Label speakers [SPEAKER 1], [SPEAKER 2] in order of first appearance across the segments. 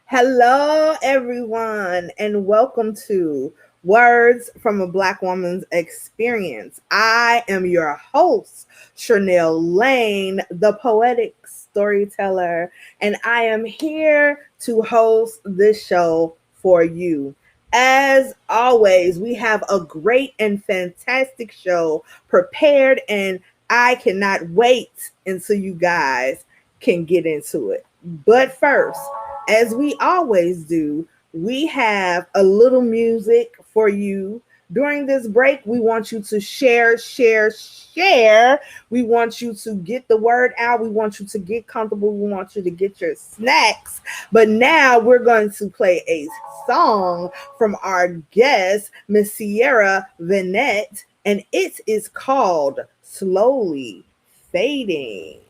[SPEAKER 1] Hello, everyone, and welcome to Words from a Black Woman's Experience. I am your host, Cherlnell Lane, the poetic storyteller, and I am here to host this show for you. As always, we have a great and fantastic show prepared, and I cannot wait until you guys can get into it. But first, as we always do, we have a little music for you. During this break, we want you to share, share, share. We want you to get the word out. We want you to get comfortable. We want you to get your snacks. But now we're going to play a song from our guest, Miss Searrra Vinnett, and it is called Slowly Fading.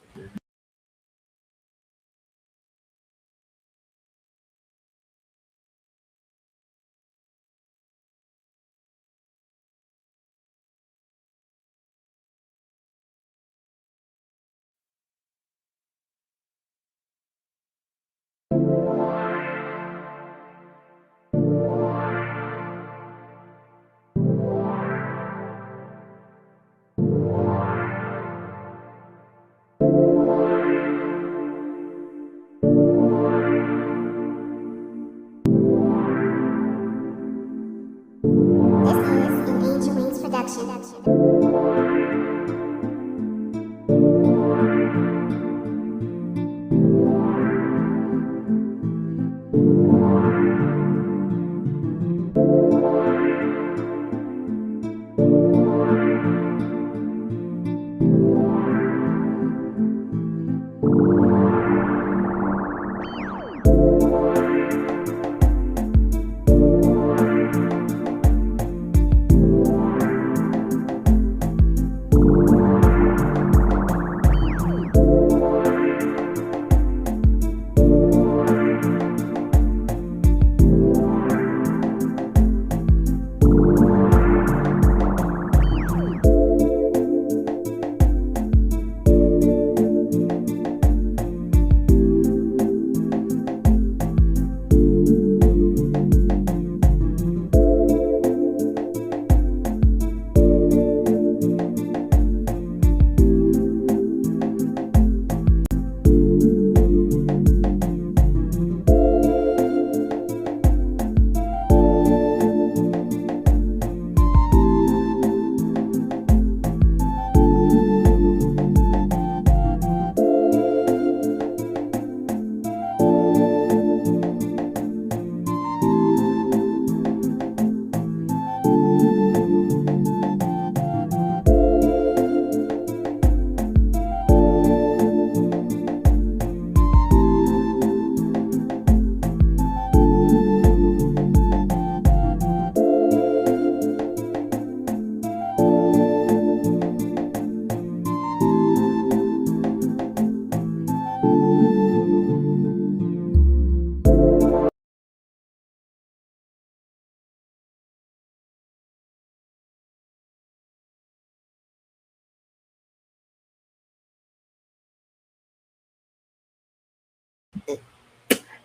[SPEAKER 2] This is an Angel Wings production.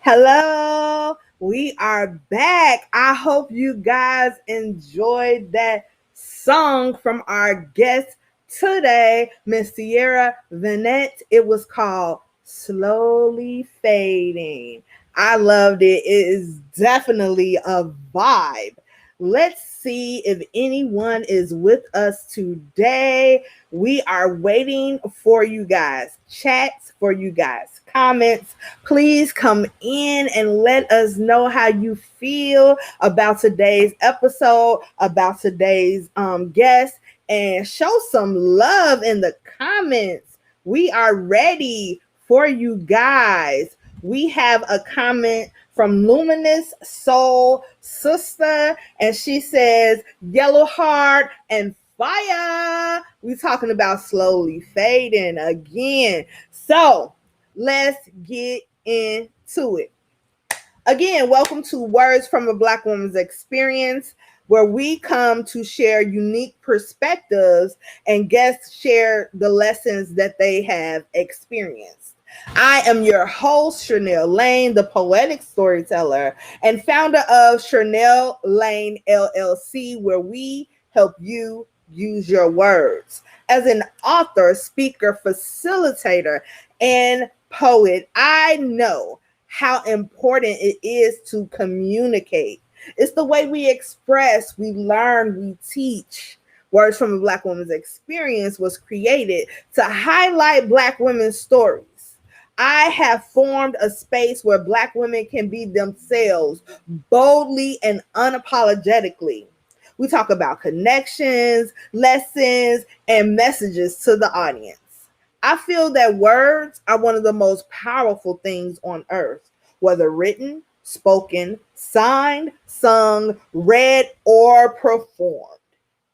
[SPEAKER 2] Hello, we are back. I hope you guys enjoyed that song from our guest today, Miss Searrra Vinnett. It was called Slowly Fading. I loved it. It is definitely a vibe. Let's see if anyone is with us today. We are waiting for you guys. Chats for you guys. Comments. Please come in and let us know how you feel about today's episode, about today's guest, and show some love in the comments. We are ready for you guys. We have a comment from Luminous Soul Sister, and she says, Yellow Heart and Fire. We're talking about slowly fading again. So let's get into it. Again, welcome to Words from a Black Woman's Experience, where we come to share unique perspectives and guests share the lessons that they have experienced. I am your host, Cherlnell Lane, the poetic storyteller and founder of Cherlnell Lane LLC, where we help you use your words. As an author, speaker, facilitator, and poet, I know how important it is to communicate. It's the way we express, we learn, we teach. Words from a Black woman's experience was created to highlight Black women's stories. I have formed a space where Black women can be themselves boldly and unapologetically. We talk about connections, lessons, and messages to the audience. I feel that words are one of the most powerful things on earth, whether written, spoken, signed, sung, read, or performed.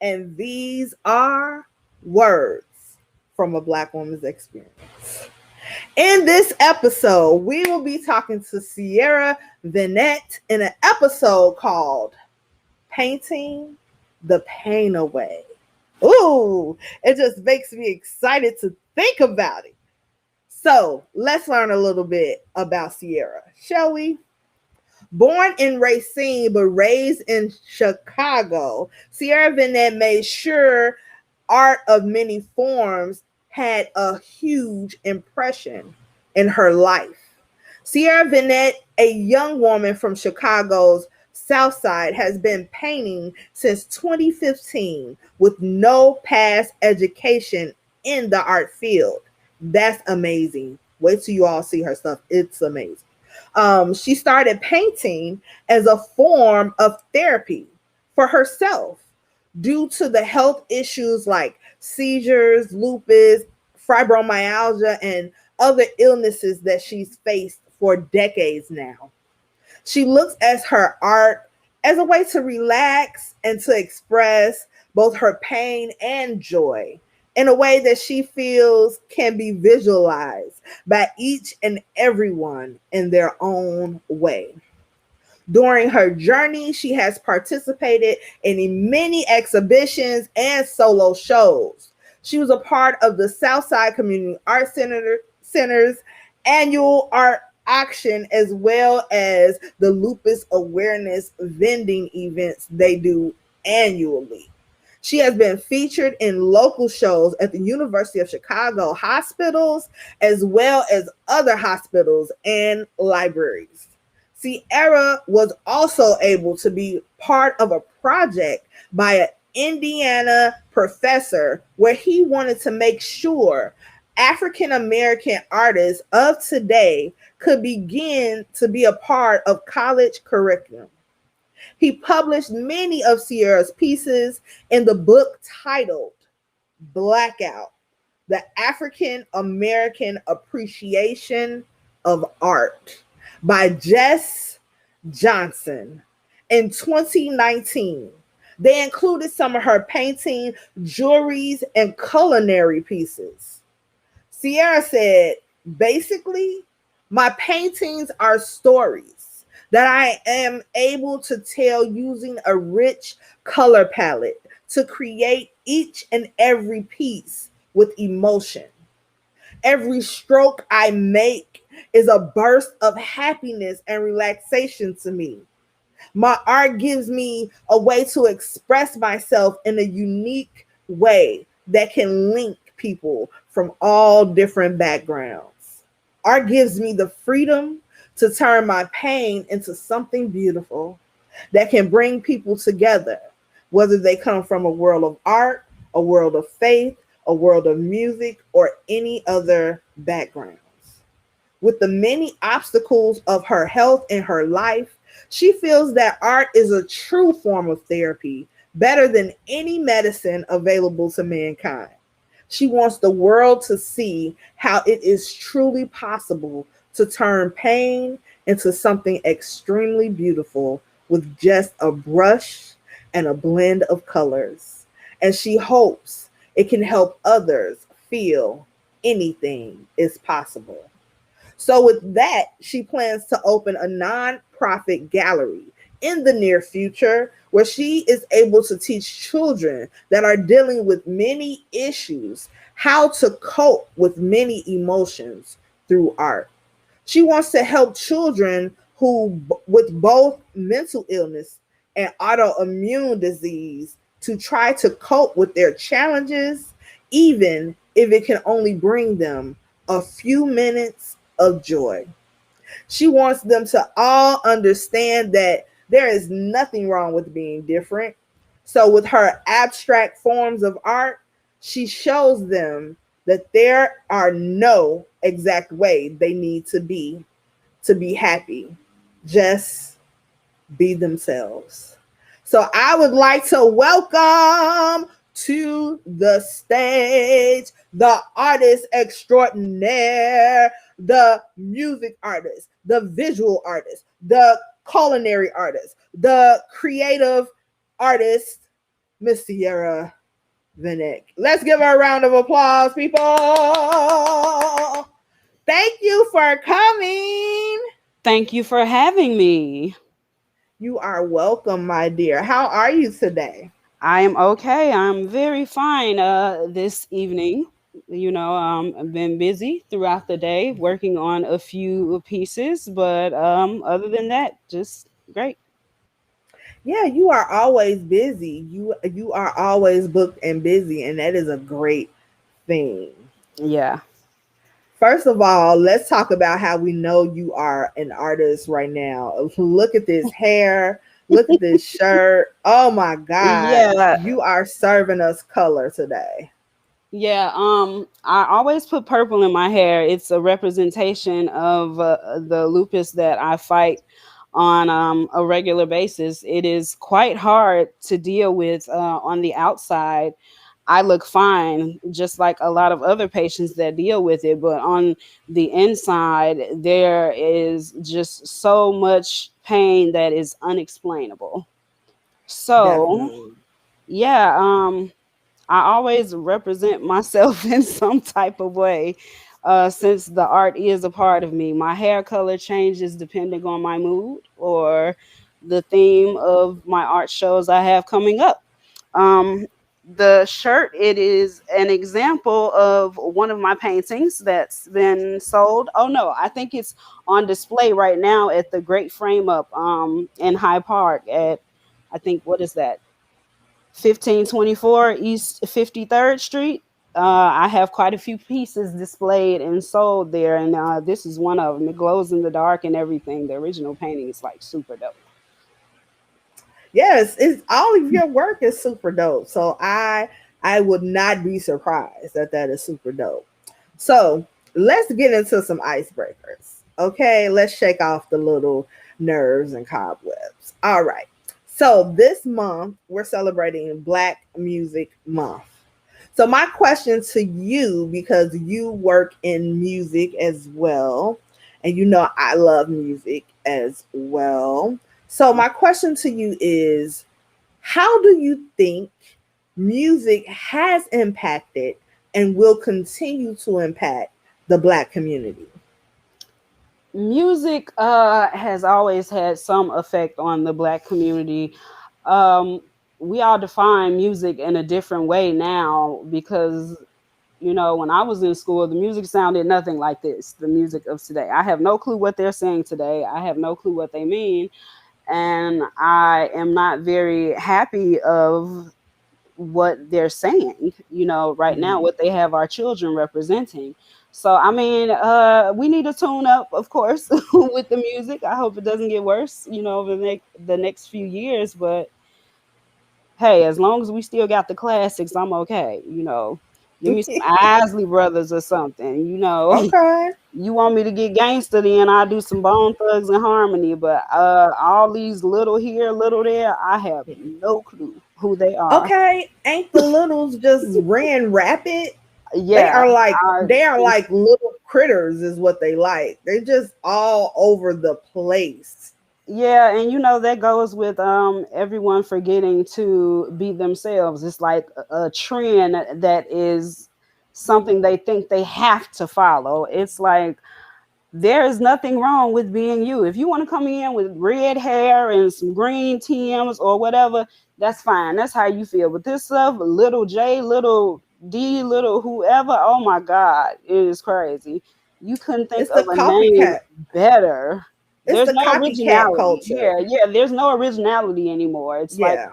[SPEAKER 2] And these are words from a Black woman's experience. In this episode, we will be talking to Searra Vinnett in an episode called Painting the Pain Away. Ooh, it just makes me excited to think about it. So let's learn a little bit about Searra, shall we? Born in Racine but raised in Chicago, Searra Vinnett made sure art of many forms had a huge impression in her life. Searra Vinnett, a young woman from Chicago's South Side, has been painting since 2015 with no past education in the art field. That's amazing. Wait till you all see her stuff. It's amazing. She started painting as a form of therapy for herself due to the health issues like seizures, lupus, fibromyalgia, and other illnesses that she's faced for decades now. She looks at her art as a way to relax and to express both her pain and joy in a way that she feels can be visualized by each and everyone in their own way. During her journey, she has participated in many exhibitions and solo shows. She was a part of the Southside Community Art Center's annual art auction, as well as the lupus awareness vending events they do annually. She has been featured in local shows at the University of Chicago hospitals, as well as other hospitals and libraries. Searra was also able to be part of a project by an Indiana professor where he wanted to make sure African American artists of today could begin to be a part of college curriculum. He published many of Searra's pieces in the book titled Blackout: The African American Appreciation of Art by Jess Johnson in 2019. They included some of her painting, jewelries, and culinary pieces. Searra said, basically, my paintings are stories that I am able to tell using a rich color palette to create each and every piece with emotion. Every stroke I make is a burst of happiness and relaxation to me. My art gives me a way to express myself in a unique way that can link people from all different backgrounds. Art gives me the freedom to turn my pain into something beautiful that can bring people together, whether they come from a world of art, a world of faith, a world of music, or any other backgrounds. With the many obstacles of her health and her life, she feels that art is a true form of therapy, better than any medicine available to mankind. She wants the world to see how it is truly possible to turn pain into something extremely beautiful with just a brush and a blend of colors. And she hopes it can help others feel anything is possible. So, with that, she plans to open a nonprofit gallery in the near future where she is able to teach children that are dealing with many issues how to cope with many emotions through art. She wants to help children who with both mental illness and autoimmune disease to try to cope with their challenges, even if it can only bring them a few minutes of joy. She wants them to all understand that there is nothing wrong with being different. So, with her abstract forms of art, she shows them that there are no exact way they need to be happy. Just be themselves. So I would like to welcome to the stage the artist extraordinaire, the music artist, the visual artist, the culinary artist, the creative artist, Miss Searra Vinnett. Let's give her a round of applause, people. Thank you for coming.
[SPEAKER 3] Thank you for having me.
[SPEAKER 2] You are welcome, my dear. How are you today?
[SPEAKER 3] I am okay. I'm very fine this evening. I've been busy throughout the day working on a few pieces, but other than that, just great.
[SPEAKER 2] Yeah, you are always busy. You are always booked and busy, and that is a great thing.
[SPEAKER 3] Yeah.
[SPEAKER 2] First of all, let's talk about how we know you are an artist right now. Look at this hair. Look at this shirt. Oh my God.
[SPEAKER 3] Yeah.
[SPEAKER 2] You are serving us color today.
[SPEAKER 3] Yeah, I always put purple in my hair. It's a representation of the lupus that I fight on a regular basis. It is quite hard to deal with on the outside. I look fine, just like a lot of other patients that deal with it. But on the inside, there is just so much pain that is unexplainable. So,
[SPEAKER 2] Definitely.
[SPEAKER 3] yeah, I always represent myself in some type of way. Since the art is a part of me, my hair color changes depending on my mood or the theme of my art shows I have coming up. Um, the shirt, it is an example of one of my paintings that's been sold. Oh no, I think it's on display right now at the Great Frame Up in High Park at, I think, what is that? 1524 East 53rd Street. I have quite a few pieces displayed and sold there, and this is one of them. It glows in the dark and everything. The original painting is like super dope.
[SPEAKER 2] Yes, it's all of your work is super dope. So I would not be surprised that that is super dope. So let's get into some icebreakers. Okay, let's shake off the little nerves and cobwebs. All right. So this month we're celebrating Black Music Month. So my question to you, because you work in music as well, and you know I love music as well. So my question to you is, how do you think music has impacted and will continue to impact the Black community?
[SPEAKER 3] Music has always had some effect on the Black community. Um, we all define music in a different way now because when I was in school, the music sounded nothing like this, the music of today. I have no clue what they're saying today. I have no clue what they mean. And I am not very happy of what they're saying, right now,
[SPEAKER 2] Mhm.
[SPEAKER 3] what they have our children representing. So, I mean, we need to tune up, of course, with the music. I hope it doesn't get worse, over the next few years. But hey, as long as we still got the classics, I'm okay. Give me some Isley Brothers or something.
[SPEAKER 2] Okay.
[SPEAKER 3] You want me to get gangster, then I'll do some Bone Thugs and Harmony. But all these little here, little there, I have no clue who they are.
[SPEAKER 2] Okay. Ain't the littles just ran rapid? They
[SPEAKER 3] Yeah,
[SPEAKER 2] are like
[SPEAKER 3] I,
[SPEAKER 2] they are like little critters is what they like. They're just all over the place.
[SPEAKER 3] yeah, and that goes with everyone forgetting to be themselves. It's like a trend that is something they think they have to follow. It's like there is nothing wrong with being you. If you want to come in with red hair and some green Tims or whatever, that's fine. That's how you feel. But this stuff, little J, little D, little whoever, oh my God, it is crazy. You couldn't think
[SPEAKER 2] It's
[SPEAKER 3] of
[SPEAKER 2] the
[SPEAKER 3] a name
[SPEAKER 2] copycat.
[SPEAKER 3] better.
[SPEAKER 2] It's
[SPEAKER 3] There's
[SPEAKER 2] the
[SPEAKER 3] no
[SPEAKER 2] copycat
[SPEAKER 3] originality.
[SPEAKER 2] culture.
[SPEAKER 3] Yeah, there's no originality anymore. It's like
[SPEAKER 2] Yeah,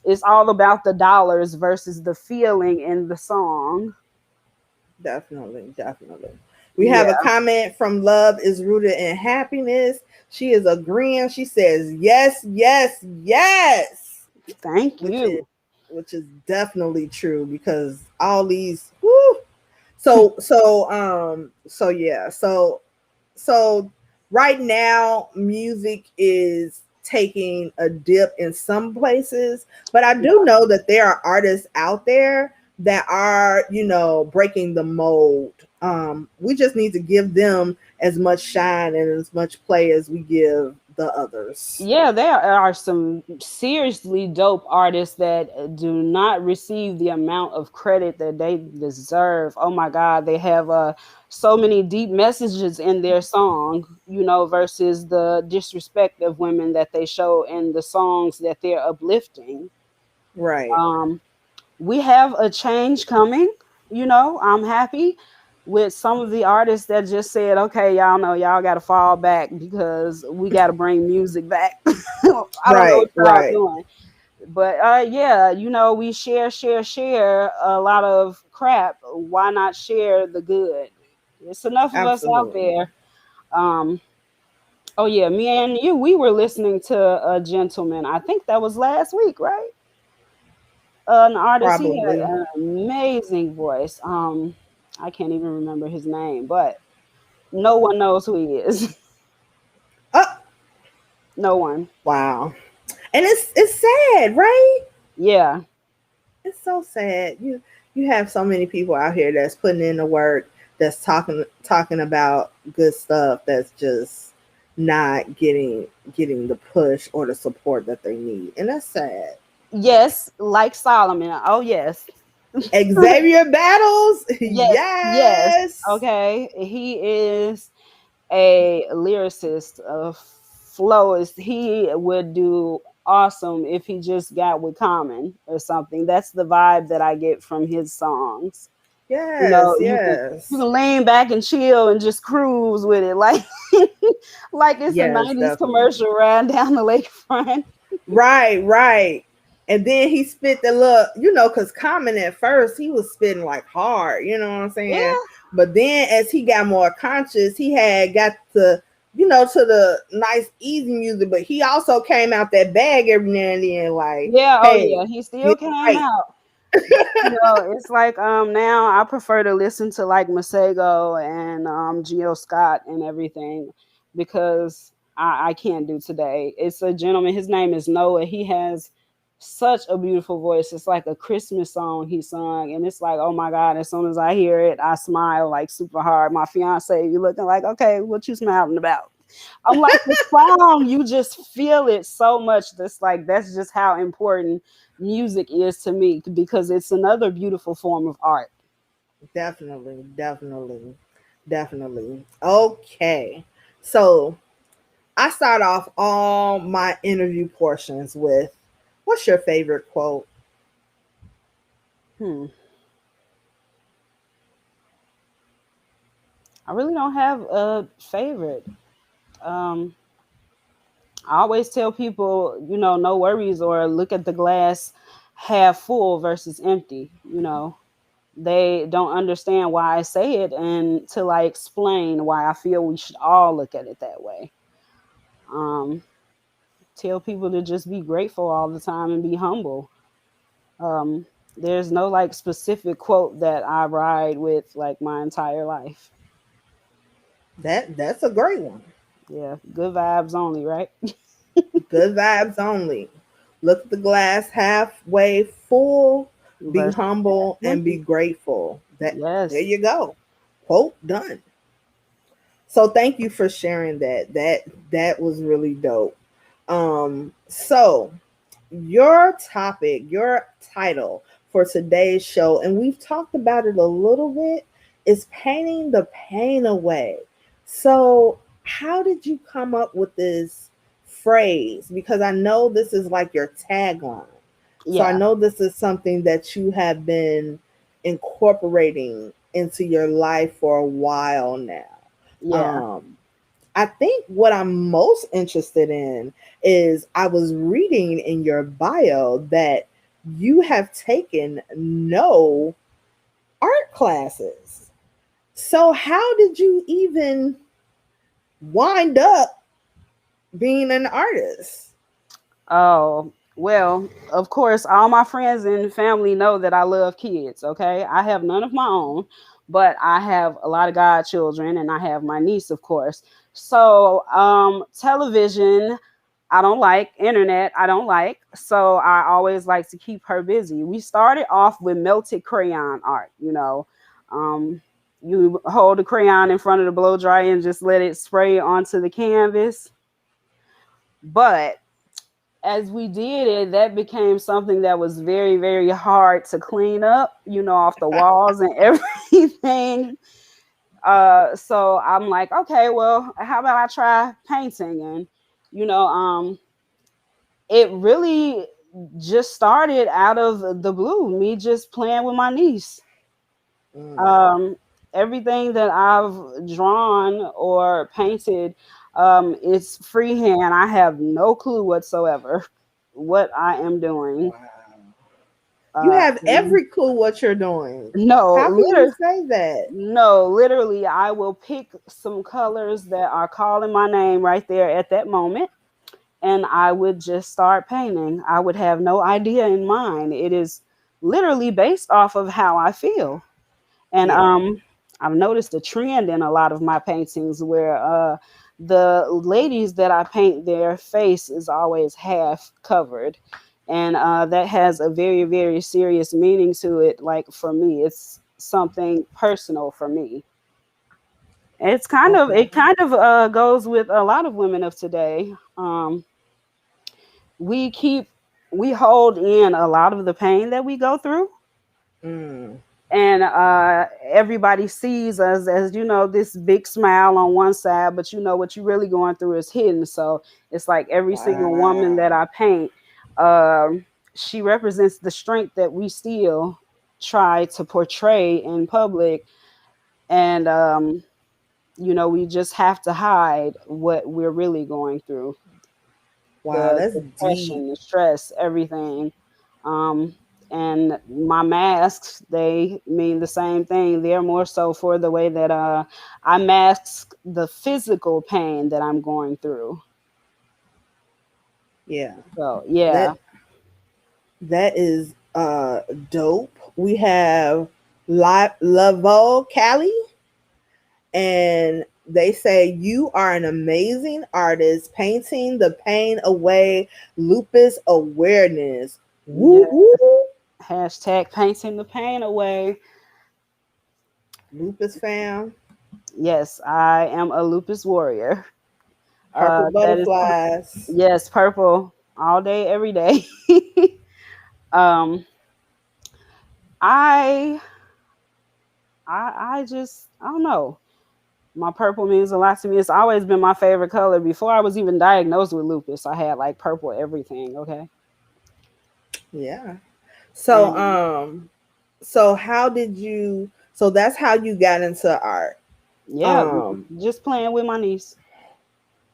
[SPEAKER 3] it's all about the dollars versus the feeling in the song.
[SPEAKER 2] definitely, definitely. We have a
[SPEAKER 3] Yeah,
[SPEAKER 2] comment from Love is rooted in happiness. She is agreeing. She says yes, yes, yes,
[SPEAKER 3] thank
[SPEAKER 2] which is
[SPEAKER 3] you.
[SPEAKER 2] definitely true because all these whoo. So yeah. So right now music is taking a dip in some places, but I do
[SPEAKER 3] Yeah.
[SPEAKER 2] know that there are artists out there that are, breaking the mold. We just need to give them as much shine and as much play as we give the others.
[SPEAKER 3] Yeah, there are some seriously dope artists that do not receive the amount of credit that they deserve. Oh my God, they have so many deep messages in their song, versus the disrespect of women that they show in the songs that they're uplifting.
[SPEAKER 2] Right.
[SPEAKER 3] Um, we have a change coming. I'm happy with some of the artists that just said, okay, y'all know y'all got to fall back because we got to bring music back. I don't know
[SPEAKER 2] Right.
[SPEAKER 3] what y'all
[SPEAKER 2] Right.
[SPEAKER 3] doing. But yeah, we share a lot of crap. Why not share the good? It's enough of us out
[SPEAKER 2] Absolutely.
[SPEAKER 3] there. Um, oh yeah, me and you, we were listening to a gentleman. I think that was last week, right? An artist. He had
[SPEAKER 2] Probably.
[SPEAKER 3] an amazing voice. I can't even remember his name, but no one knows who he is.
[SPEAKER 2] Oh,
[SPEAKER 3] No one.
[SPEAKER 2] wow. And it's sad, right?
[SPEAKER 3] Yeah.
[SPEAKER 2] It's so sad. You have so many people out here that's putting in the work, that's talking about good stuff, that's just not getting the push or the support that they need. And that's sad.
[SPEAKER 3] Yes, like Solomon. Oh yes.
[SPEAKER 2] Xavier Battles,
[SPEAKER 3] Yes, yes.
[SPEAKER 2] yes.
[SPEAKER 3] Okay. He is a lyricist, a flowist. He would do awesome if he just got with Common or something. That's the vibe that I get from his songs.
[SPEAKER 2] Yes,
[SPEAKER 3] You
[SPEAKER 2] yes.
[SPEAKER 3] can lean back and chill and just cruise with it, like like it's a
[SPEAKER 2] Yes,
[SPEAKER 3] '90s
[SPEAKER 2] definitely.
[SPEAKER 3] commercial riding down the lakefront.
[SPEAKER 2] Right, right. And then he spit the look, because Common at first he was spitting like hard, you know what I'm saying?
[SPEAKER 3] Yeah,
[SPEAKER 2] But then as he got more conscious, he had got to the nice easy music, but he also came out that bag every now and then, like,
[SPEAKER 3] yeah, oh
[SPEAKER 2] hey,
[SPEAKER 3] yeah, he still
[SPEAKER 2] get
[SPEAKER 3] came
[SPEAKER 2] right.
[SPEAKER 3] out. It's like now I prefer to listen to like Masego and Geo Scott and everything because I can't do today. It's a gentleman, his name is Noah. He has such a beautiful voice. It's like a Christmas song he sung, and it's like, oh my God, as soon as I hear it, I smile like super hard. My fiance, you looking like, okay, what you smiling about? I'm like, the song, you just feel it so much. That's just how important music is to me because it's another beautiful form of art.
[SPEAKER 2] Definitely, definitely, definitely. Okay. So I start off all my interview portions with, what's your favorite quote?
[SPEAKER 3] Hmm. I really don't have a favorite. Um, I always tell people, no worries or look at the glass half full versus empty. They don't understand why I say it until I explain why I feel we should all look at it that way. Um, Tell people to just be grateful all the time and be humble. Um, there's no like specific quote that I ride with like my entire life.
[SPEAKER 2] That's a great one.
[SPEAKER 3] Yeah, good vibes only, right?
[SPEAKER 2] Good vibes only. Look at the glass halfway full. Be
[SPEAKER 3] Versus
[SPEAKER 2] humble and be
[SPEAKER 3] empty.
[SPEAKER 2] grateful. There
[SPEAKER 3] Yes.
[SPEAKER 2] you go. Quote done. So thank you for sharing that. That was really dope. So your topic, your title for today's show, and we've talked about it a little bit, is painting the pain away. So, how did you come up with this phrase? Because I know this is like your tagline. So, I
[SPEAKER 3] Yeah.
[SPEAKER 2] know this is something that you have been incorporating into your life for a while now.
[SPEAKER 3] Yeah.
[SPEAKER 2] Um, I think what I'm most interested in is I was reading in your bio that you have taken no art classes. So, how did you even wind up being an artist?
[SPEAKER 3] Oh, well, of course, all my friends and family know that I love kids, okay? I have none of my own, but I have a lot of godchildren and I have my niece, of course. So, television, I don't like. Internet, I don't like. So, I always like to keep her busy. We started off with melted crayon art, you know. Um, you hold the crayon in front of the blow dryer and just let it spray onto the canvas. But as we did it, that became something that was very, very hard to clean up, you know, off the walls and everything. So I'm like, okay, well, how about I try painting? And, you know, it really just started out of the blue, me just playing with my niece.
[SPEAKER 2] Mm,
[SPEAKER 3] Um, Everything that I've drawn or painted is freehand. I have no clue whatsoever what I am doing.
[SPEAKER 2] wow. You
[SPEAKER 3] Uh,
[SPEAKER 2] have every clue what you're doing.
[SPEAKER 3] no,
[SPEAKER 2] How can you say that?
[SPEAKER 3] no, literally, I will pick some colors that are calling my name right there at that moment, and I would just start painting. I would have no idea in mind. It is literally based off of how I feel. And
[SPEAKER 2] Yeah.
[SPEAKER 3] I've noticed a trend in a lot of my paintings where the ladies that I paint, their face is always half covered, and that has a very, very serious meaning to it. Like for me, it's something personal for me. It's kind of
[SPEAKER 2] Okay.
[SPEAKER 3] it kind of goes with a lot of women of today. We keep we hold in a lot of the pain that we go through,
[SPEAKER 2] Mm.
[SPEAKER 3] and everybody sees us as, you know, this big smile on one side, but you know what you're really going through is hidden. So it's like every single woman that
[SPEAKER 2] Wow.
[SPEAKER 3] I paint, she represents the strength that we still try to portray in public. And you know, we just have to hide what we're really going through,
[SPEAKER 2] Wow,
[SPEAKER 3] the
[SPEAKER 2] that's deep.
[SPEAKER 3] depression, the stress, everything. Um, and my masks, they mean the same thing. They're more so for the way that I mask the physical pain that I'm going through.
[SPEAKER 2] Yeah.
[SPEAKER 3] So yeah,
[SPEAKER 2] That that is dope. We have Lavo Cali, and they say you are an amazing artist painting the pain away, lupus awareness. Woo
[SPEAKER 3] yeah.
[SPEAKER 2] woo.
[SPEAKER 3] Hashtag painting the pain away.
[SPEAKER 2] Lupus fam,
[SPEAKER 3] Yes, I am a lupus warrior.
[SPEAKER 2] purple
[SPEAKER 3] That is,
[SPEAKER 2] butterflies.
[SPEAKER 3] yes, purple all day, every day. um, I, I just, I don't know. My purple means a lot to me. It's always been my favorite color. Before I was even diagnosed with lupus, I had like purple everything. Okay,
[SPEAKER 2] Yeah. So
[SPEAKER 3] and
[SPEAKER 2] so how did you so that's how you got into art.
[SPEAKER 3] yeah,
[SPEAKER 2] Um
[SPEAKER 3] just playing with my niece.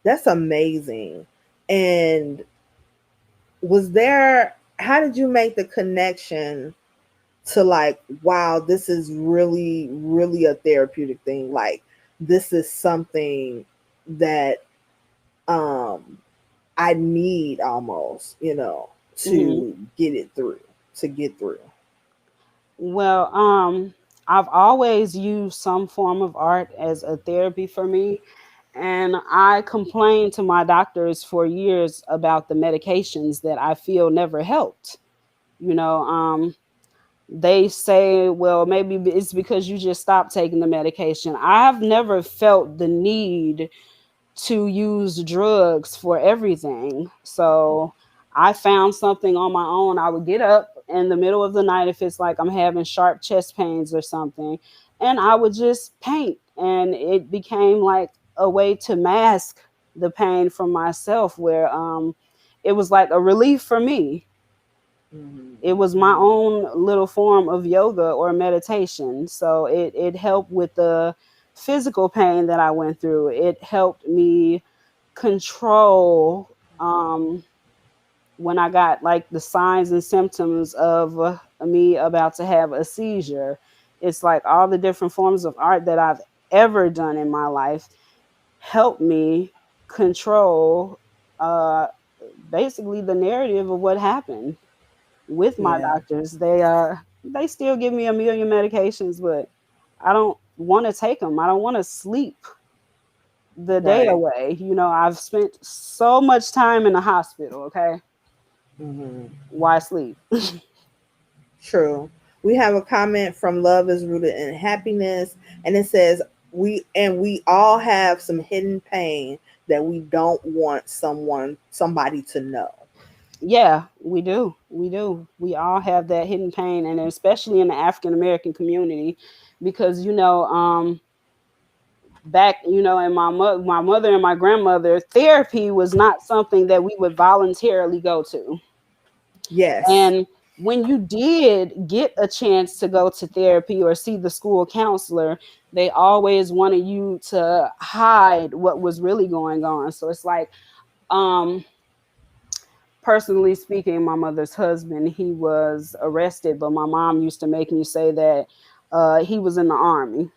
[SPEAKER 2] that's amazing. And was there how did you make the connection to like, wow, this is really a therapeutic thing, like this is something that um I need almost,
[SPEAKER 3] Hmm.
[SPEAKER 2] to get it through, to get through.
[SPEAKER 3] Well, I've always used some form of art as a therapy for me, and I complained to my doctors for years about the medications that I feel never helped. You know, they say, well, maybe it's because you just stopped taking the medication. I've never felt the need to use drugs for everything. So I found something on my own. I would get up in the middle of the night if it's like I'm having sharp chest pains or something, and I would just paint. And it became like a way to mask the pain from myself, where it was like a relief for me. It was my own little form of yoga or meditation. So it helped with the physical pain that I went through. It helped me control when I got like the signs and symptoms of me about to have a seizure. It's like all the different forms of art that I've ever done in my life helped me control uh, basically the narrative of what happened with my
[SPEAKER 2] Yeah.
[SPEAKER 3] doctors. They still give me a million medications, but I don't want to take them. I don't want to sleep the day
[SPEAKER 2] Right.
[SPEAKER 3] away. I've spent so much time in the hospital. Okay,
[SPEAKER 2] Hmm.
[SPEAKER 3] why sleep?
[SPEAKER 2] True. We have a comment from Love is Rooted in Happiness, and it says, we all have some hidden pain that we don't want somebody to know.
[SPEAKER 3] Yeah, we do. We do. We all have that hidden pain, and especially in the African American community, because back in my mother and my grandmother, therapy was not something that we would voluntarily go to.
[SPEAKER 2] Yes.
[SPEAKER 3] And when you did get a chance to go to therapy or see the school counselor, they always wanted you to hide what was really going on. So it's like, um, personally speaking, my mother's husband, he was arrested, but my mom used to make me say that he was in the army.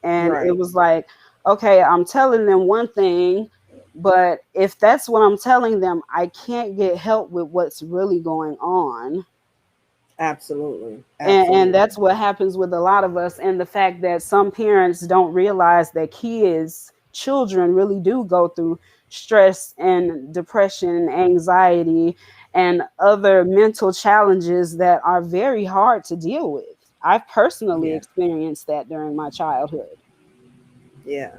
[SPEAKER 3] And it
[SPEAKER 2] Right.
[SPEAKER 3] was like, okay, I'm telling them one thing, but if that's what I'm telling them, I can't get help with what's really going on.
[SPEAKER 2] Absolutely.
[SPEAKER 3] And
[SPEAKER 2] Absolutely.
[SPEAKER 3] that's what happens with a lot of us. And the fact that some parents don't realize that children really do go through stress and depression and anxiety and other mental challenges that are very hard to deal with. I've personally
[SPEAKER 2] Yeah.
[SPEAKER 3] experienced that during my childhood.
[SPEAKER 2] Yeah.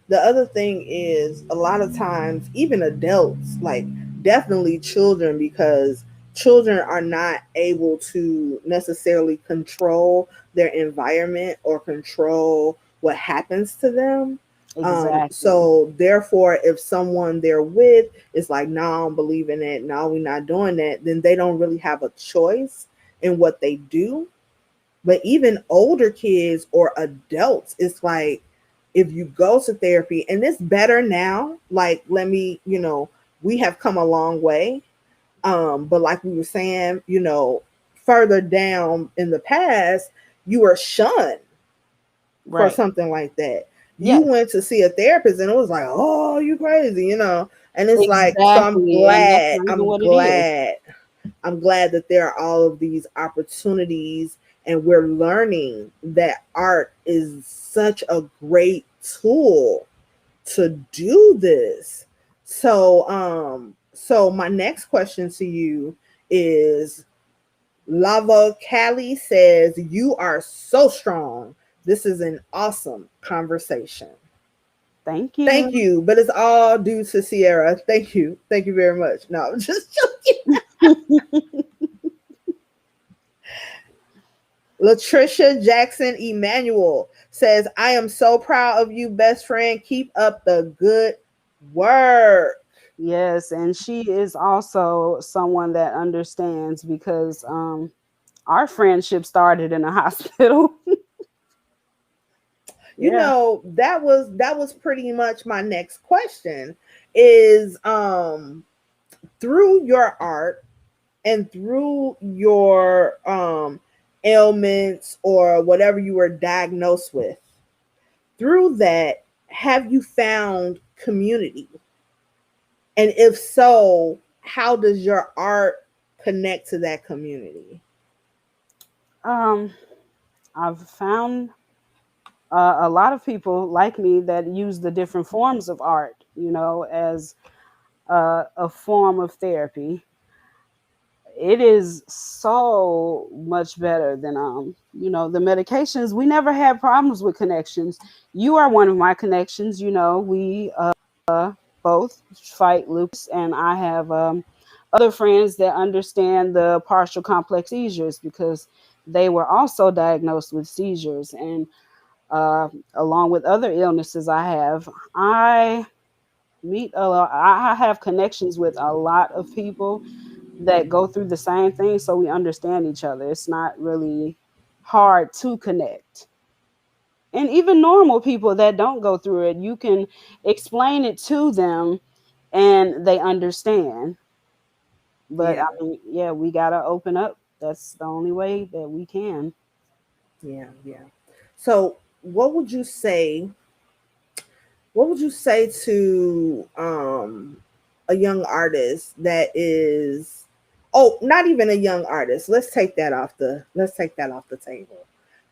[SPEAKER 2] The other thing is, a lot of times, even adults, like definitely children, because children are not able to necessarily control their environment or control what happens to them.
[SPEAKER 3] Exactly.
[SPEAKER 2] So therefore, if someone they're with is like, "No, I don't believe in it. No, we're not doing that," then they don't really have a choice in what they do. But even older kids or adults, it's like, if you go to therapy, and it's better now, like, we have come a long way. But like we were saying, further down in the past, you were shunned for
[SPEAKER 3] Right.
[SPEAKER 2] something like that. You
[SPEAKER 3] Yes,
[SPEAKER 2] went to see a therapist and it was like, "Oh, you crazy." And it's like, so I'm
[SPEAKER 3] exactly. And that's
[SPEAKER 2] glad,
[SPEAKER 3] not even
[SPEAKER 2] I'm
[SPEAKER 3] what it is.
[SPEAKER 2] glad I'm glad that there are all of these opportunities, and we're learning that art is such a great tool to do this. So my next question to you is, Lava Cali says, "You are so strong. This is an awesome conversation."
[SPEAKER 3] Thank
[SPEAKER 2] Thank
[SPEAKER 3] you.
[SPEAKER 2] you, but it's all due to Sierra. Thank you very much. No, I'm just joking. Latricia Jackson Emanuel says, "I am so proud of you, best friend. Keep up the good work."
[SPEAKER 3] Yes, and she is also someone that understands because our friendship started in a hospital. Yeah.
[SPEAKER 2] That was pretty much my next question, is through your art and through your ailments or whatever you were diagnosed with, through that, have you found community? And if so, how does your art connect to that community?
[SPEAKER 3] Um, I've found a lot of people like me that use the different forms of art, as a form of therapy. It is so much better than the medications. We never had problems with connections. You are one of my connections. We both fight lupus, and I have other friends that understand the partial complex seizures because they were also diagnosed with seizures, and along with other illnesses I meet a lot. I have connections with a lot of people that go through the same thing, so we understand each other. It's not really hard to connect. And even normal people that don't go through it, you can explain it to them and they understand. But I
[SPEAKER 2] Yeah,
[SPEAKER 3] mean, yeah, we gotta open up. That's the only way that we can.
[SPEAKER 2] yeah, yeah. So, what would you say to a young artist that is, oh, not even a young artist. Let's take that off the table.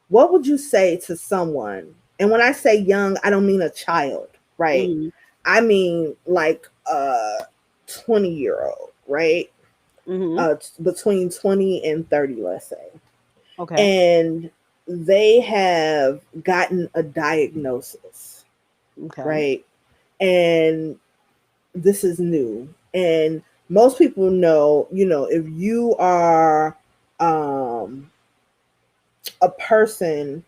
[SPEAKER 2] What would you say to someone? And when I say young, I don't mean a child, right?
[SPEAKER 3] Hmm.
[SPEAKER 2] I mean like a 20-year-old, right?
[SPEAKER 3] Hmm.
[SPEAKER 2] Between 20 and 30, let's say.
[SPEAKER 3] Okay.
[SPEAKER 2] And they have gotten a diagnosis,
[SPEAKER 3] Okay.
[SPEAKER 2] right? And this is new. And most people know, if you are um, a person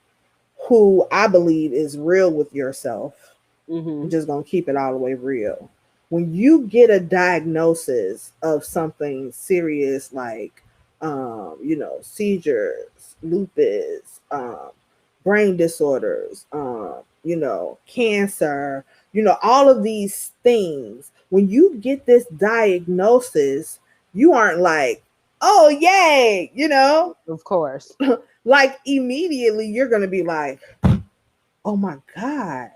[SPEAKER 2] who I believe is real with yourself, I'm
[SPEAKER 3] Hmm.
[SPEAKER 2] just going to keep it all the way real. When you get a diagnosis of something serious like, seizures, lupus, brain disorders, cancer, all of these things, when you get this diagnosis, you aren't like, oh, yay,
[SPEAKER 3] Of course.
[SPEAKER 2] like immediately you're going to be like, oh my God.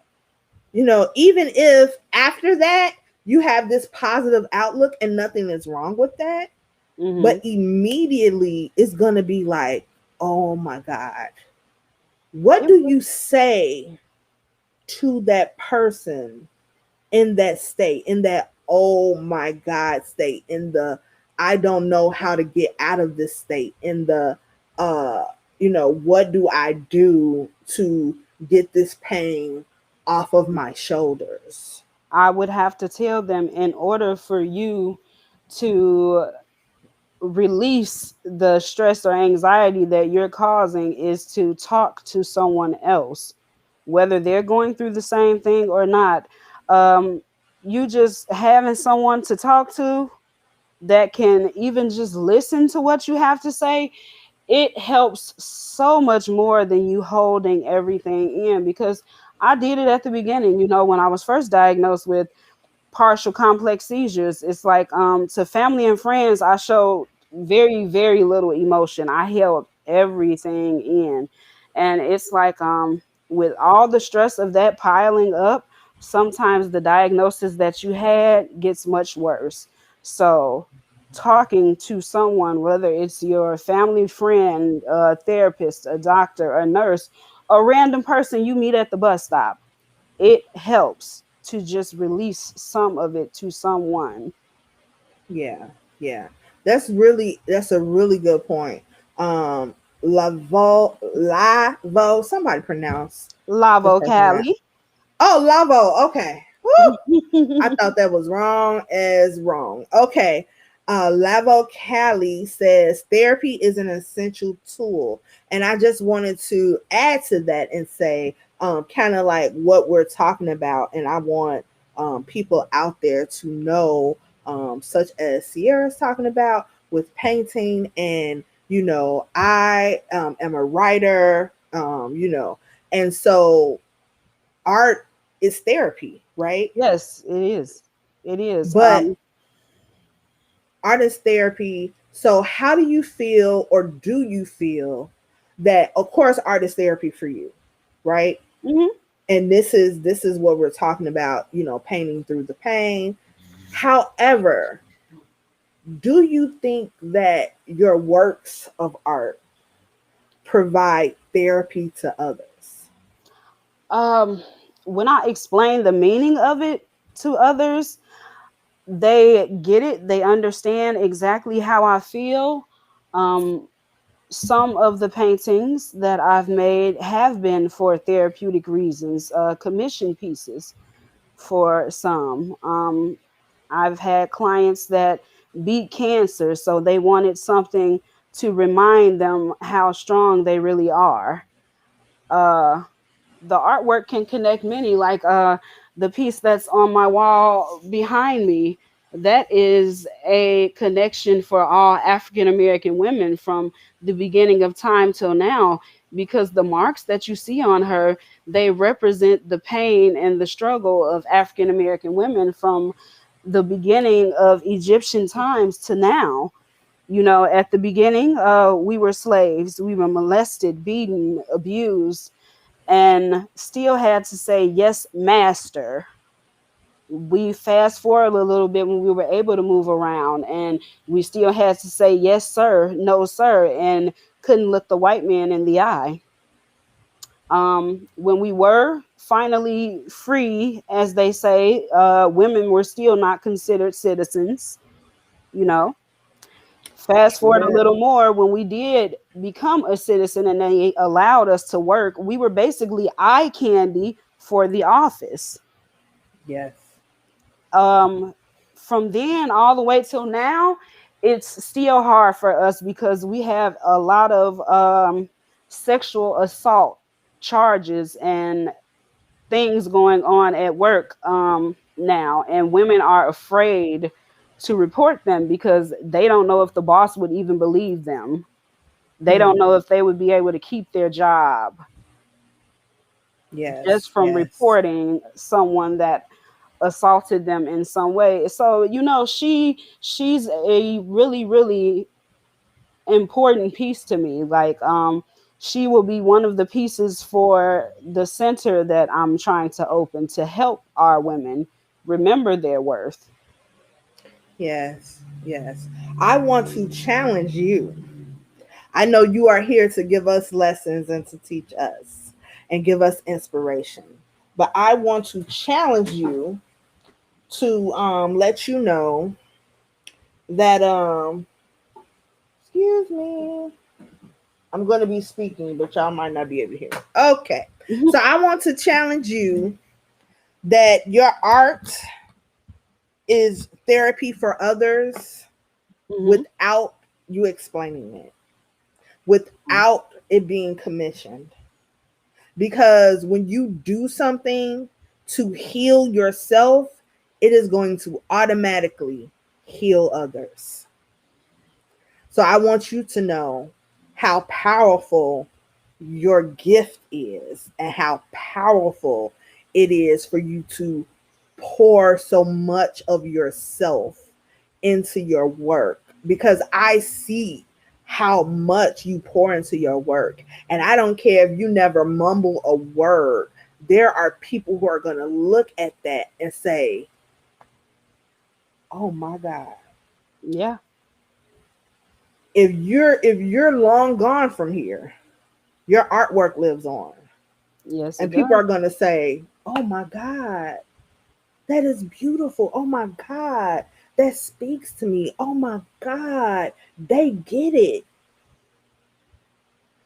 [SPEAKER 2] Even if after that you have this positive outlook and nothing is wrong with that,
[SPEAKER 3] Hmm.
[SPEAKER 2] but immediately it's going to be like, oh my God. What
[SPEAKER 3] It
[SPEAKER 2] do
[SPEAKER 3] was.
[SPEAKER 2] you say to that person in that state, in that oh my God state, in the I don't know how to get out of this state, in the uh, what do I do to get this pain off of my shoulders?
[SPEAKER 3] I would have to tell them, in order for you to release the stress or anxiety that you're causing, is to talk to someone else, whether they're going through the same thing or not. Um, you just having someone to talk to that can even just listen to what you have to say, it helps so much more than you holding everything in. Because I did it at the beginning, when I was first diagnosed with partial complex seizures. It's like, to family and friends, I showed very, very little emotion. I held everything in. And it's like, with all the stress of that piling up, sometimes the diagnosis that you had gets much worse. So talking to someone, whether it's your family friend, a therapist, a doctor, a nurse, a random person you meet at the bus stop, it helps to just release some of it to someone.
[SPEAKER 2] Yeah, yeah. That's a really good point. Lavo, somebody pronounce this
[SPEAKER 3] Lavo
[SPEAKER 2] person right.
[SPEAKER 3] Cali.
[SPEAKER 2] Oh, Lavo. Okay. Woo! I thought that was wrong as wrong. Okay. Lavo Cali says therapy is an essential tool. And I just wanted to add to that and say, kind of like what we're talking about. And I want people out there to know, such as Sierra's talking about with painting. And, I am a writer, and so art is therapy, right?
[SPEAKER 3] Yes, it is. It is.
[SPEAKER 2] But artist therapy. So how do you feel, or do you feel that, of course, artist therapy for you, right?
[SPEAKER 3] Mhm.
[SPEAKER 2] And this is what we're talking about, painting through the pain. However, do you think that your works of art provide therapy to others?
[SPEAKER 3] um, when I explain the meaning of it to others, they get it. They understand exactly how I feel. Um, some of the paintings that I've made have been for therapeutic reasons, commission pieces for some. I've had clients that beat cancer, so they wanted something to remind them how strong they really are. Uh, the artwork can connect many, like the piece that's on my wall behind me. that is a connection for all African American women from the beginning of time till now, because the marks that you see on her, they represent the pain and the struggle of African American women from the beginning of Egyptian times to now. You know, at the beginning, we were slaves, we were molested, beaten, abused, and still had to say, yes, master. We fast forward a little bit when we were able to move around, and we still had to say, yes, sir, no, sir, and couldn't look the white man in the eye. When we were finally free, as they say, women were still not considered citizens, you know. Fast forward a little
[SPEAKER 1] True.
[SPEAKER 3] more, when we did become a citizen and they allowed us to work, we were basically eye candy for the office.
[SPEAKER 1] Yes.
[SPEAKER 3] um from then all the way till now, it's still hard for us because we have a lot of sexual assault charges and things going on at work now, and women are afraid to report them because they don't know if the boss would even believe them. They don't
[SPEAKER 1] Hmm.
[SPEAKER 3] know if they would be able to keep their job
[SPEAKER 1] Yes.
[SPEAKER 3] just from
[SPEAKER 1] Yes.
[SPEAKER 3] reporting someone that assaulted them in some way. So, you know, she's a really, really important piece to me. Like, she will be one of the pieces for the center that I'm trying to open to help our women remember their worth.
[SPEAKER 1] Yes. Yes. I want to challenge you. I know you are here to give us lessons and to teach us and give us inspiration. But I want to challenge you to let you know that excuse me, I'm going to be speaking, but y'all might not be able to hear me. Okay.
[SPEAKER 3] Mhm.
[SPEAKER 1] So I want to challenge you that your art is therapy for others
[SPEAKER 3] Mhm.
[SPEAKER 1] without you explaining it, without it being commissioned. Because when you do something to heal yourself, it is going to automatically heal others. So I want you to know how powerful your gift is and how powerful it is for you to pour so much of yourself into your work, because I see how much you pour into your work. And I don't care if you never mumble a word, there are people who are going to look at that and say, "Oh my God."
[SPEAKER 3] Yeah.
[SPEAKER 1] If you're long gone from here, your artwork lives on.
[SPEAKER 3] Yes,
[SPEAKER 1] And
[SPEAKER 3] it
[SPEAKER 1] people
[SPEAKER 3] does.
[SPEAKER 1] are going to say, "Oh my God, that is beautiful. Oh my God, that speaks to me. Oh my God, they get it."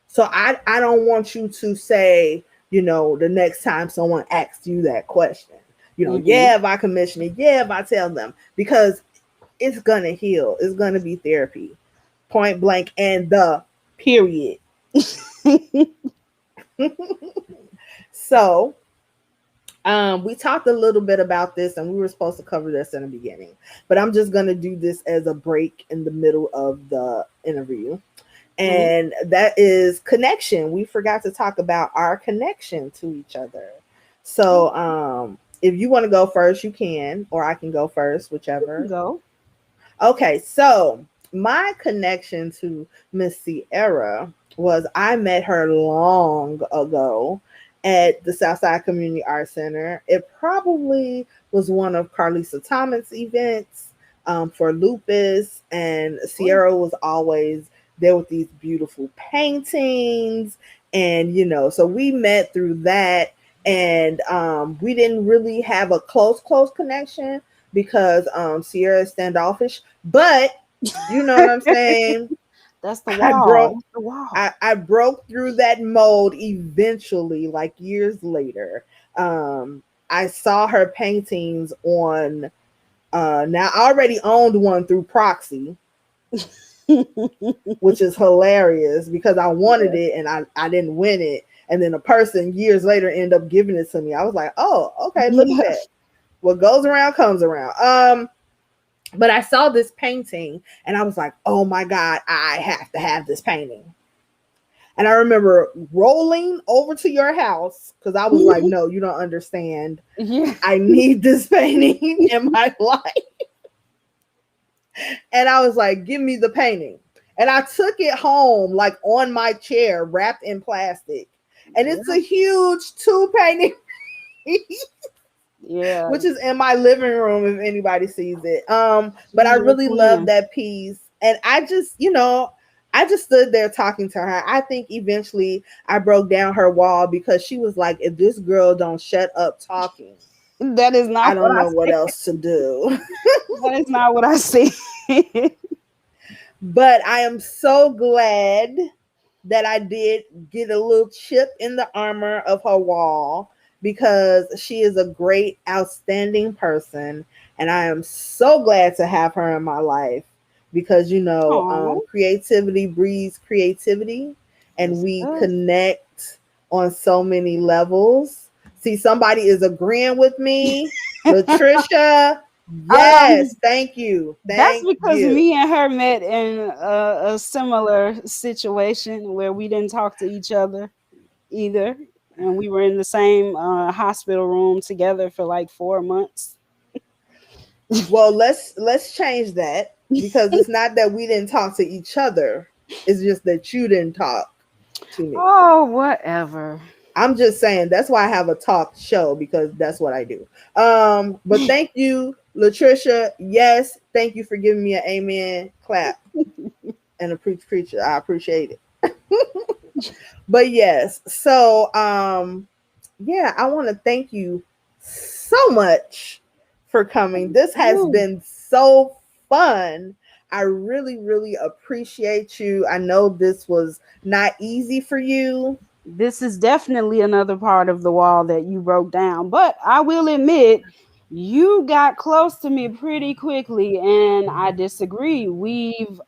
[SPEAKER 1] So I don't want you to say, the next time someone asks you that question,
[SPEAKER 3] Mhm.
[SPEAKER 1] yeah, if I commission it, yeah, if I tell them, because it's going to heal. It's going to be therapy, point blank, and the period. So we talked a little bit about this, and we were supposed to cover this in the beginning, but I'm just going to do this as a break in the middle of the interview.
[SPEAKER 3] Mhm.
[SPEAKER 1] And that is connection. We forgot to talk about our connection to each other. So if you want to go first, you can, or I can go first, whichever.
[SPEAKER 3] Go.
[SPEAKER 1] Okay, so my connection to Miss Searrra was I met her long ago at the Southside Community Arts Center. It probably was one of Carlisa Thomas' events for lupus, and
[SPEAKER 3] Oh.
[SPEAKER 1] Searrra was always there with these beautiful paintings. And, so we met through that. And we didn't really have a close connection because Searrra is standoffish, but you know what I'm saying?
[SPEAKER 3] That's the
[SPEAKER 1] I
[SPEAKER 3] wall.
[SPEAKER 1] broke
[SPEAKER 3] That's the wall.
[SPEAKER 1] I broke through that mold eventually, like years later. I saw her paintings on now I already owned one through proxy, which is hilarious because I wanted
[SPEAKER 3] Yeah.
[SPEAKER 1] it and I didn't win it. And then a person years later ended up giving it to me. I was like, oh, okay, look at
[SPEAKER 3] Yeah.
[SPEAKER 1] that. What goes around comes around.
[SPEAKER 2] But I saw this painting and I was like, oh my God, I have to have this painting. And I remember rolling over to your house because I was like, no, you don't understand.
[SPEAKER 3] Yeah.
[SPEAKER 2] I need this painting in my life. And I was like, give me the painting. And I took it home, like on my chair, wrapped in plastic. And it's a huge two painting
[SPEAKER 3] Yeah.
[SPEAKER 2] which is in my living room if anybody sees it. But I
[SPEAKER 3] She's your
[SPEAKER 2] really love
[SPEAKER 3] queen.
[SPEAKER 2] that piece. And I just, I just stood there talking to her. I think eventually I broke down her wall because she was like, if this girl don't shut up talking,
[SPEAKER 3] That is
[SPEAKER 2] I
[SPEAKER 3] not what
[SPEAKER 2] don't
[SPEAKER 3] I
[SPEAKER 2] know what
[SPEAKER 3] said.
[SPEAKER 2] else to do.
[SPEAKER 3] That is not what I said.
[SPEAKER 2] But I am so glad that I did get a little chip in the armor of her wall because she is a great, outstanding person. And I am so glad to have her in my life because,
[SPEAKER 3] Oh,
[SPEAKER 2] creativity breeds creativity and
[SPEAKER 3] yes, it
[SPEAKER 2] we
[SPEAKER 3] does.
[SPEAKER 2] connect on so many levels. See, somebody is agreeing with me. Latricia, yes,
[SPEAKER 3] Um,
[SPEAKER 2] thank you.
[SPEAKER 3] that's
[SPEAKER 2] Thank
[SPEAKER 3] because
[SPEAKER 2] you.
[SPEAKER 3] me and her met in a similar situation where we didn't talk to each other either, and we were in the same hospital room together for like 4 months.
[SPEAKER 2] Well, let's change that because it's not that we didn't talk to each other. It's just that you didn't talk to me.
[SPEAKER 3] Oh, whatever.
[SPEAKER 2] I'm just saying that's why I have a talk show because that's what I do. But thank you, Latricia. Yes, thank you for giving me an amen clap and a preacher. I appreciate it. But yes, so yeah, I want to thank you so much for coming.
[SPEAKER 3] Thank
[SPEAKER 2] This has
[SPEAKER 3] you.
[SPEAKER 2] been so fun. I really, really appreciate you. I know this was not easy for you.
[SPEAKER 3] This is definitely another part of the wall that you broke down. But I will admit, you got close to me pretty quickly, and I disagree. We've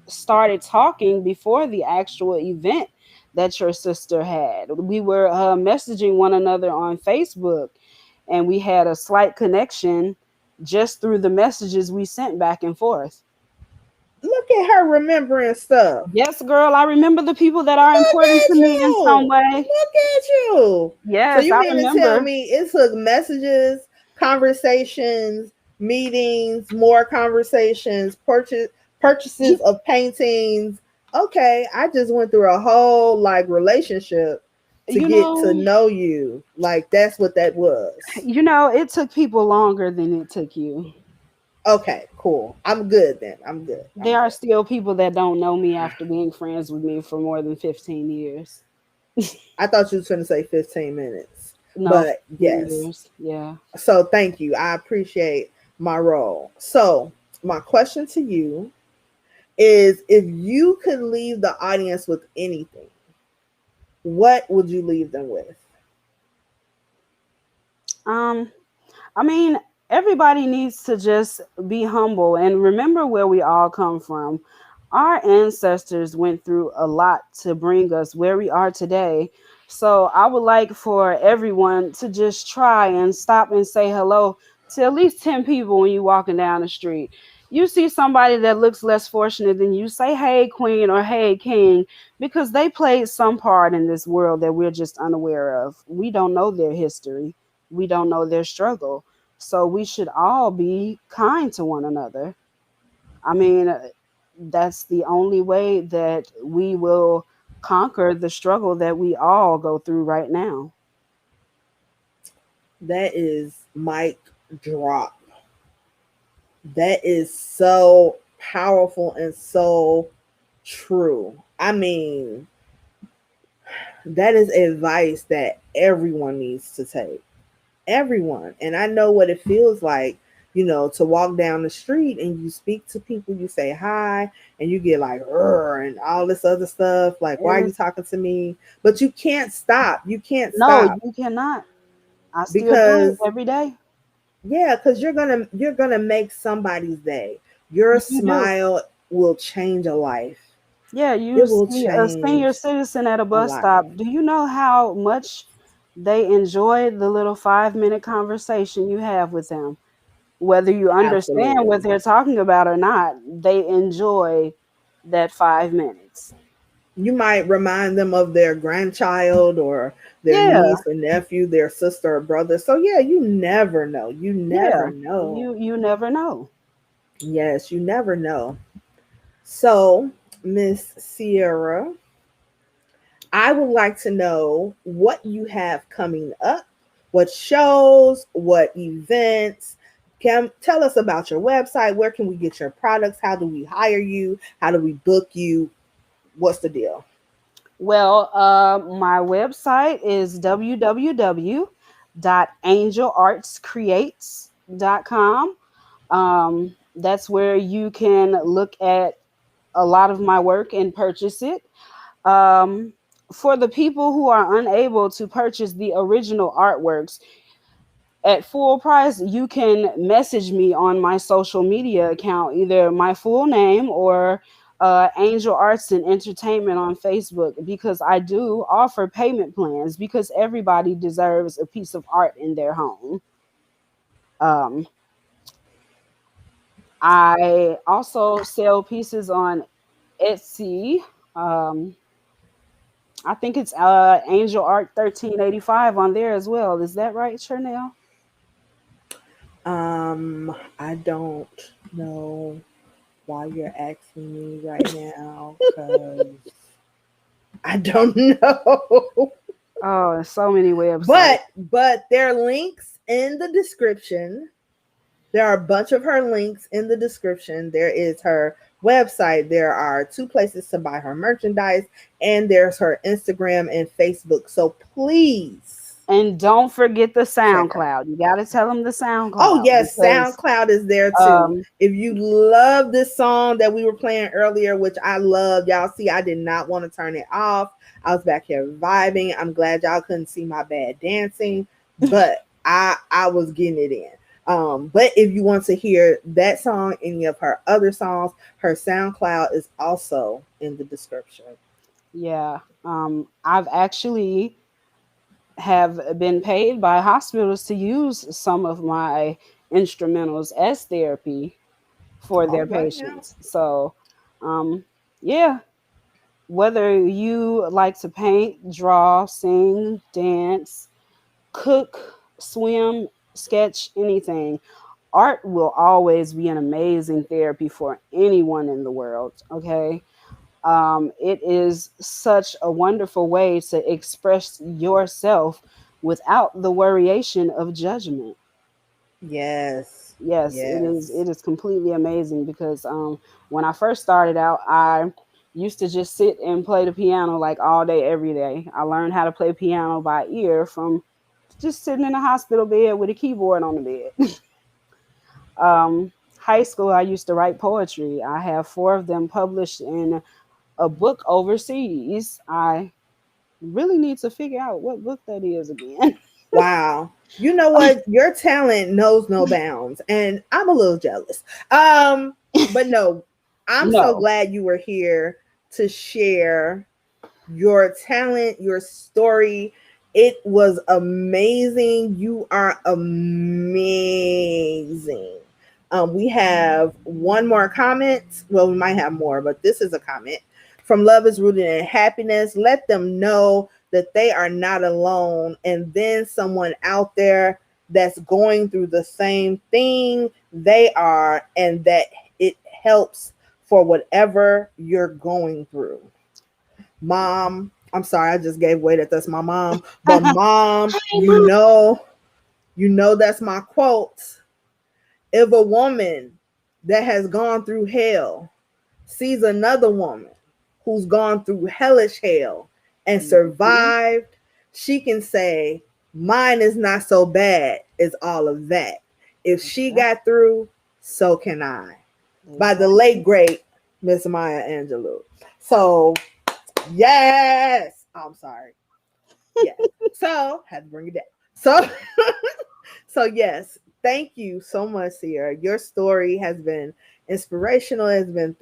[SPEAKER 3] started talking before the actual event that your sister had. We were messaging one another on Facebook, and we had a slight connection just through the messages we sent back and forth.
[SPEAKER 2] Look at her remembering stuff.
[SPEAKER 3] Yes, girl, I remember the people that are
[SPEAKER 2] Look
[SPEAKER 3] important
[SPEAKER 2] at
[SPEAKER 3] to me in some
[SPEAKER 2] you.
[SPEAKER 3] way.
[SPEAKER 2] Look at you. So
[SPEAKER 3] Yes,
[SPEAKER 2] you
[SPEAKER 3] I
[SPEAKER 2] mean to tell
[SPEAKER 3] remember.
[SPEAKER 2] me it took messages, conversations, meetings, more conversations, purchases of paintings. Okay, I just went through a whole like relationship to
[SPEAKER 3] You
[SPEAKER 2] get to
[SPEAKER 3] know,
[SPEAKER 2] know you. Like that's what that was.
[SPEAKER 3] it took people longer than it took you.
[SPEAKER 2] Okay, cool. I'm good then. I'm good. I'm
[SPEAKER 3] There are
[SPEAKER 2] good.
[SPEAKER 3] still people that don't know me after being friends with me for more than 15 years.
[SPEAKER 2] I thought you was going to say 15 minutes.
[SPEAKER 3] No,
[SPEAKER 2] But
[SPEAKER 3] 15
[SPEAKER 2] yes.
[SPEAKER 3] years. Yeah.
[SPEAKER 2] So thank you. I appreciate my role. So my question to you is if you could leave the audience with anything, what would you leave them with?
[SPEAKER 3] Um, I mean, everybody needs to just be humble and remember where we all come from. Our ancestors went through a lot to bring us where we are today. So I would like for everyone to just try and stop and say hello to at least 10 people when you're walking down the street. You see somebody that looks less fortunate than you, say, hey, queen, or hey, king, because they played some part in this world that we're just unaware of. We don't know their history, we don't know their struggle. So we should all be kind to one another. I mean, that's the only way that we will conquer the struggle that we all go through right now.
[SPEAKER 2] That is mic drop. That is so powerful and so true. I mean, that is advice that everyone needs to take. Everyone. And I know what it feels like, to walk down the street and you speak to people, you say hi, and you get like, and all this other stuff. Like, why are you
[SPEAKER 3] It's,
[SPEAKER 2] talking to me? But you can't stop. You can't
[SPEAKER 3] no,
[SPEAKER 2] stop
[SPEAKER 3] you cannot. I still do it
[SPEAKER 2] because,
[SPEAKER 3] every day.
[SPEAKER 2] yeah, because you're gonna make somebody's day. Your
[SPEAKER 3] You do.
[SPEAKER 2] smile will change a life.
[SPEAKER 3] Yeah, you
[SPEAKER 2] It will
[SPEAKER 3] see a senior
[SPEAKER 2] change
[SPEAKER 3] citizen at a
[SPEAKER 2] a
[SPEAKER 3] bus
[SPEAKER 2] life.
[SPEAKER 3] stop. Do you know how much they enjoy the little 5-minute conversation you have with them? Whether you understand
[SPEAKER 2] Absolutely.
[SPEAKER 3] what they're talking about or not, they enjoy that 5 minutes.
[SPEAKER 2] You might remind them of their grandchild or their
[SPEAKER 3] Yeah,
[SPEAKER 2] niece or nephew, their sister or brother. So yeah, you never know. You never
[SPEAKER 3] yeah.
[SPEAKER 2] know.
[SPEAKER 3] You never know.
[SPEAKER 2] Yes, you never know. So, Miss Sierra, I would like to know what you have coming up, what shows, what events. Can tell us about your website. Where can we get your products? How do we hire you? How do we book you? What's the deal?
[SPEAKER 3] Well, my website is www.angelartscreates.com. That's where you can look at a lot of my work and purchase it. Um, for the people who are unable to purchase the original artworks at full price, you can message me on my social media account, either my full name or Angel Arts and Entertainment on Facebook, because I do offer payment plans because everybody deserves a piece of art in their home. Um, I also sell pieces on Etsy. Um, I think it's Angel Art 1385 on there as well. Is that right, Cherlnell?
[SPEAKER 2] I don't know why you're asking me right now because I don't know.
[SPEAKER 3] Oh, so many websites.
[SPEAKER 2] But there are links in the description. There are a bunch of her links in the description. There is her website. There are two places to buy her merchandise, and there's her Instagram and Facebook. So please
[SPEAKER 3] And don't forget the
[SPEAKER 2] check her.
[SPEAKER 3] SoundCloud. You got to tell them the
[SPEAKER 2] Oh
[SPEAKER 3] SoundCloud
[SPEAKER 2] yes,
[SPEAKER 3] because
[SPEAKER 2] SoundCloud is there too.
[SPEAKER 3] um,
[SPEAKER 2] If you love this song that we were playing earlier, which I love, y'all see I did not want to turn it off. I was back here vibing. I'm glad y'all couldn't see my bad dancing, but I was getting it in. But if you want to hear that song, any of her other songs, her SoundCloud is also in the description.
[SPEAKER 3] yeah, I've actually have been paid by hospitals to use some of my instrumentals as therapy for
[SPEAKER 2] All
[SPEAKER 3] their
[SPEAKER 2] right now.
[SPEAKER 3] patients. So, um, yeah, whether you like to paint, draw, sing, dance, cook, swim, sketch, anything, art will always be an amazing therapy for anyone in the world. Okay. It is such a wonderful way to express yourself without the worryation of judgment.
[SPEAKER 2] Yes.
[SPEAKER 3] Yes, it is.
[SPEAKER 2] Yes.
[SPEAKER 3] It is completely amazing because when I first started out, I used to just sit and play the piano like all day, every day. I learned how to play piano by ear from just sitting in a hospital bed with a keyboard on the bed. High school, I used to write poetry. I have four of them published in a book overseas. I really need to figure out what book that is again.
[SPEAKER 2] Wow. You know what? Your talent knows no bounds, and I'm a little jealous. But no, I'm so
[SPEAKER 3] No.
[SPEAKER 2] glad you were here to share your talent, your story. It was amazing. You are amazing. We have one more comment. Well, we might have more, but this is a comment from Love is Rooted in Happiness. Let them know that they are not alone. And then someone out there that's going through the same thing they are, and that it helps for whatever you're going through. Mom, I'm sorry, I just gave way that that's my mom, but mom,
[SPEAKER 3] Hey, Mom.
[SPEAKER 2] you know that's my quote. If a woman that has gone through hell sees another woman who's gone through hellish hell and
[SPEAKER 3] Mhm.
[SPEAKER 2] survived, she can say, mine is not so bad as all of that. If she
[SPEAKER 3] Exactly.
[SPEAKER 2] got through, so can I. By the late
[SPEAKER 3] Exactly.
[SPEAKER 2] great Miss Maya Angelou. So yes. I'm sorry. Yes. So had to bring it down. So so yes, thank you so much, Sierra. Your story has been inspirational, it's been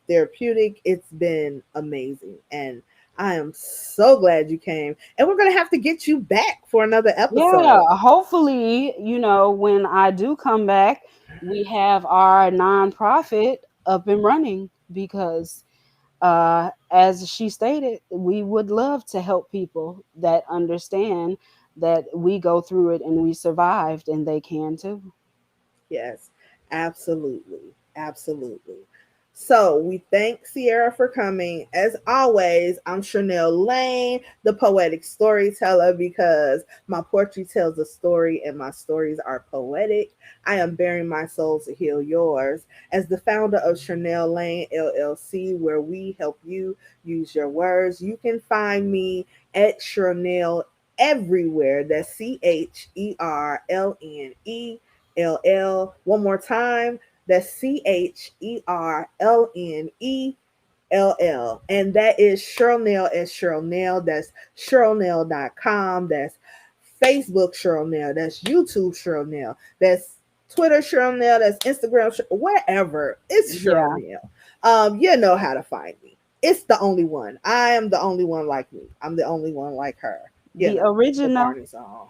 [SPEAKER 2] therapeutic, it's been amazing. And I am so glad you came. And we're gonna have to get you back for another
[SPEAKER 3] Yeah,
[SPEAKER 2] episode.
[SPEAKER 3] hopefully, when I do come back, we have our nonprofit up and running because, as she stated, we would love to help people that understand that we go through it and we survived, and they can too.
[SPEAKER 2] Yes, absolutely. Absolutely. So we thank Searrra for coming. As always, I'm Cherlnell Lane, the poetic storyteller, because my poetry tells a story and my stories are poetic. I am bearing my soul to heal yours. As the founder of Cherlnell Lane LLC, where we help you use your words, you can find me at Cherlnell everywhere. That's CHERLNELL. One more time. That's CHERLNELL. And that is Cherlnell as Cherlnell. That's Cherlnell.com. That's Facebook Cherlnell. That's YouTube Cherlnell. That's Twitter Cherlnell. That's Instagram, wherever. It's
[SPEAKER 3] Yeah,
[SPEAKER 2] Cherlnell. You know how to find me. It's the only one. I am the only one like me. I'm the only one like her. You
[SPEAKER 3] the
[SPEAKER 2] know, the
[SPEAKER 3] original.
[SPEAKER 2] Barney song.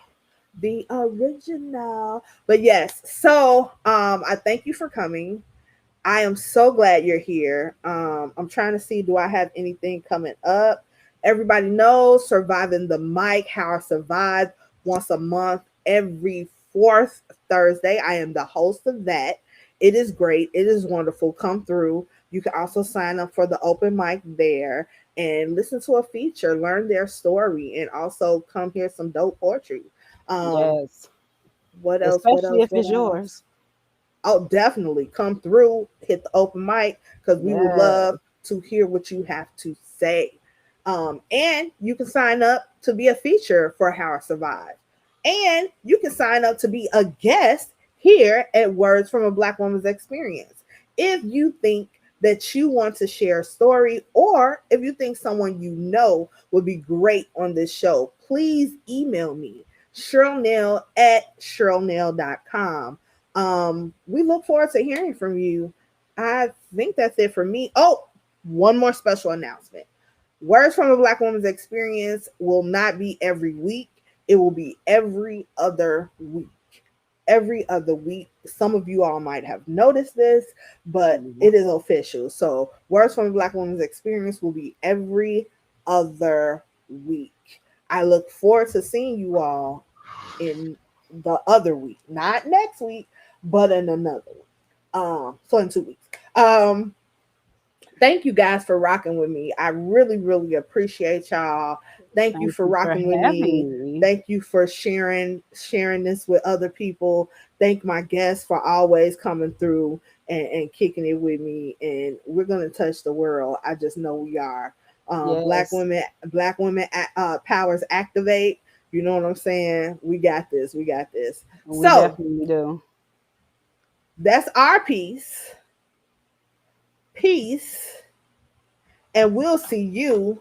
[SPEAKER 2] The original. But yes, so I thank you for coming. I am so glad you're here. I'm trying to see, do I have anything coming up? Everybody knows Surviving the Mic, how I survive once a month, every fourth Thursday. I am the host of that. It is great. It is wonderful. Come through. You can also sign up for the open mic there and listen to a feature, learn their story, and also come hear some dope poetry. Um,
[SPEAKER 3] Yes,
[SPEAKER 2] what else? What
[SPEAKER 3] especially
[SPEAKER 2] else?
[SPEAKER 3] if
[SPEAKER 2] What
[SPEAKER 3] it's
[SPEAKER 2] else?
[SPEAKER 3] yours.
[SPEAKER 2] Oh, definitely come through, hit the open mic because we would
[SPEAKER 3] Yes,
[SPEAKER 2] love to hear what you have to say. And you can sign up to be a feature for How I Survive. And you can sign up to be a guest here at Words from a Black Woman's Experience. If you think that you want to share a story, or if you think someone you know would be great on this show, please email me, Cherlnell at Cherlnell.com. We look forward to hearing from you. I think that's it for me. Oh, one more special announcement. Words from a Black Woman's Experience will not be every week. It will be every other week. Every other week. Some of you all might have noticed this, but it is official. So, Words from a Black Woman's Experience will be every other week. I look forward to seeing you all in the other week, not next week, but in another week. So in 2 weeks. Thank you guys for rocking with me. I really, really appreciate y'all. Thank you
[SPEAKER 3] thank
[SPEAKER 2] for
[SPEAKER 3] you for
[SPEAKER 2] rocking with me.
[SPEAKER 3] having me.
[SPEAKER 2] Thank you for sharing this with other people. Thank my guests for always coming through and kicking it with me. And we're gonna touch the world. I just know we are.
[SPEAKER 3] Yes,
[SPEAKER 2] Black women, powers activate. You know what I'm saying? We got this. We got this.
[SPEAKER 3] we
[SPEAKER 2] So
[SPEAKER 3] definitely do.
[SPEAKER 2] that's our piece. Peace, and we'll see you